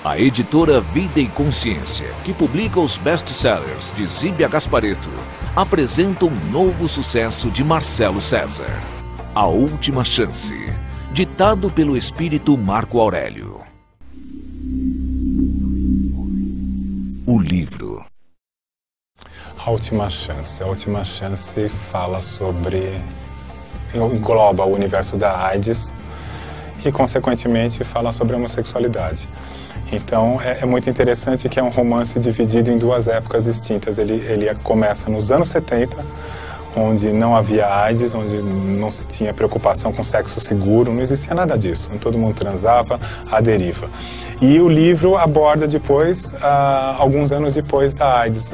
A editora Vida e Consciência, que publica os best-sellers de Zíbia Gasparetto, apresenta um novo sucesso de Marcelo César, A Última Chance, ditado pelo espírito Marco Aurélio. O livro. A Última Chance. A Última Chance fala sobre... engloba o universo da AIDS e, consequentemente, fala sobre a homossexualidade. Então, é muito interessante que é um romance dividido em duas épocas distintas. Ele começa nos anos 70, onde não havia AIDS, onde não se tinha preocupação com sexo seguro, não existia nada disso. Todo mundo transava à deriva. E o livro aborda depois, alguns anos depois da AIDS.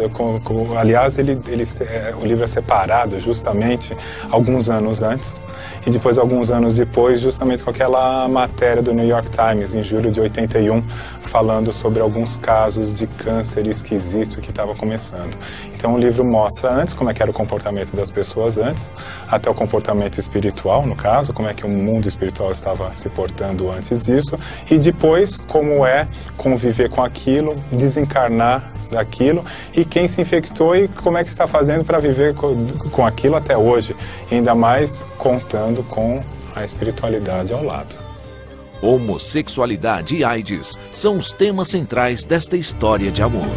Aliás, o livro é separado justamente alguns anos antes e depois alguns anos depois, justamente com aquela matéria do New York Times, em julho de 81, falando sobre alguns casos de câncer esquisito que estava começando. Então o livro mostra antes como é que era o comportamento das pessoas antes, até o comportamento espiritual, no caso, como é que o mundo espiritual estava se portando antes disso, e depois como é conviver com aquilo, desencarnar daquilo, e quem se infectou e como é que está fazendo para viver com aquilo até hoje, e ainda mais contando com a espiritualidade ao lado. Homossexualidade e AIDS são os temas centrais desta história de amor.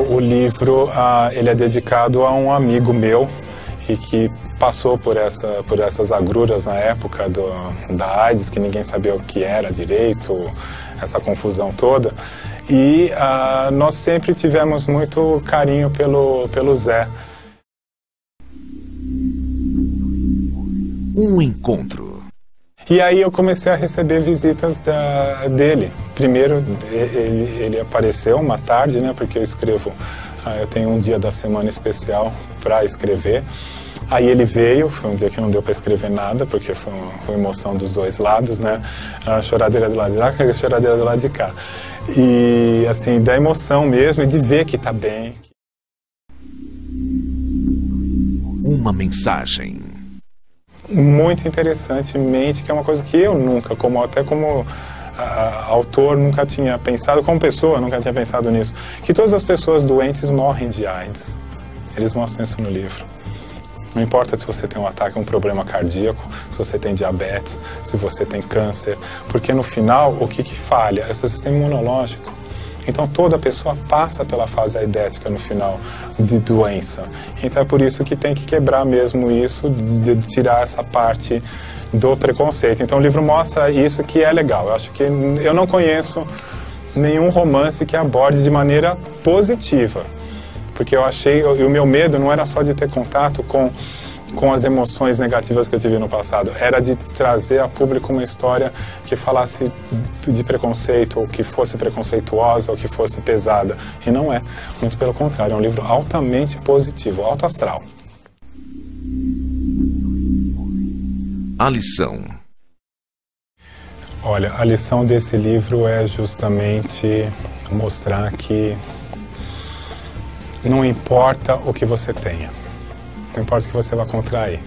O livro ele é dedicado a um amigo meu e que passou por essas agruras na época da AIDS, que ninguém sabia o que era direito, essa confusão toda. E nós sempre tivemos muito carinho pelo Zé. Um encontro. E aí eu comecei a receber visitas dele. Primeiro ele apareceu uma tarde, né, porque eu escrevo, eu tenho um dia da semana especial para escrever. Aí ele veio, foi um dia que não deu para escrever nada, porque foi uma emoção dos dois lados, né? A choradeira do lado de lá, a choradeira do lado de cá. E assim, da emoção mesmo e de ver que tá bem. Uma mensagem. Muito interessantemente, que é uma coisa que eu nunca, até como autor, nunca tinha pensado, como pessoa, nunca tinha pensado nisso, que todas as pessoas doentes morrem de AIDS. Eles mostram isso no livro. Não importa se você tem um ataque, um problema cardíaco, se você tem diabetes, se você tem câncer, porque no final, o que falha é o seu sistema imunológico. Então toda pessoa passa pela fase aidética no final de doença. Então é por isso que tem que quebrar mesmo isso, de tirar essa parte do preconceito. Então o livro mostra isso, que é legal. Eu acho que eu não conheço nenhum romance que aborde de maneira positiva. Porque eu achei, e o meu medo não era só de ter contato com as emoções negativas que eu tive no passado, era de trazer a público uma história que falasse de preconceito, ou que fosse preconceituosa, ou que fosse pesada. E não é, muito pelo contrário, é um livro altamente positivo, alto astral. A lição. Olha, a lição desse livro é justamente mostrar que não importa o que você tenha, não importa o que você vai contrair.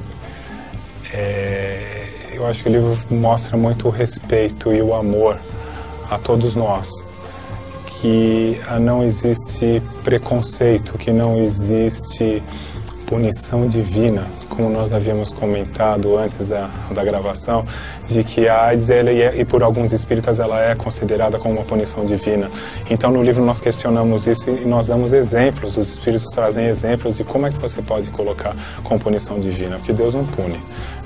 Eu acho que o livro mostra muito o respeito e o amor a todos nós, que não existe preconceito, que não existe punição divina, como nós havíamos comentado antes da gravação, de que a AIDS, e por alguns espíritas, ela é considerada como uma punição divina. Então no livro nós questionamos isso e nós damos exemplos, os espíritos trazem exemplos de como é que você pode colocar como punição divina, porque Deus não pune,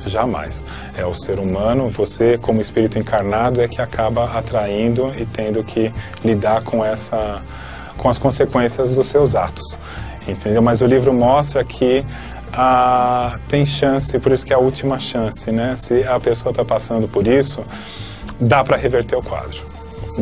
jamais. É o ser humano, você como espírito encarnado é que acaba atraindo e tendo que lidar com as consequências dos seus atos. Entendeu? Mas o livro mostra que tem chance, por isso que é a última chance, né? Se a pessoa está passando por isso, dá para reverter o quadro.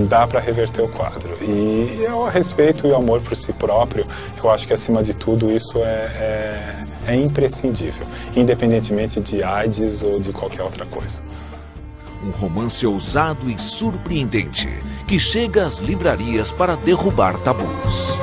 Dá para reverter o quadro. E o respeito e o amor por si próprio, eu acho que acima de tudo isso é imprescindível, independentemente de AIDS ou de qualquer outra coisa. Um romance ousado e surpreendente, que chega às livrarias para derrubar tabus.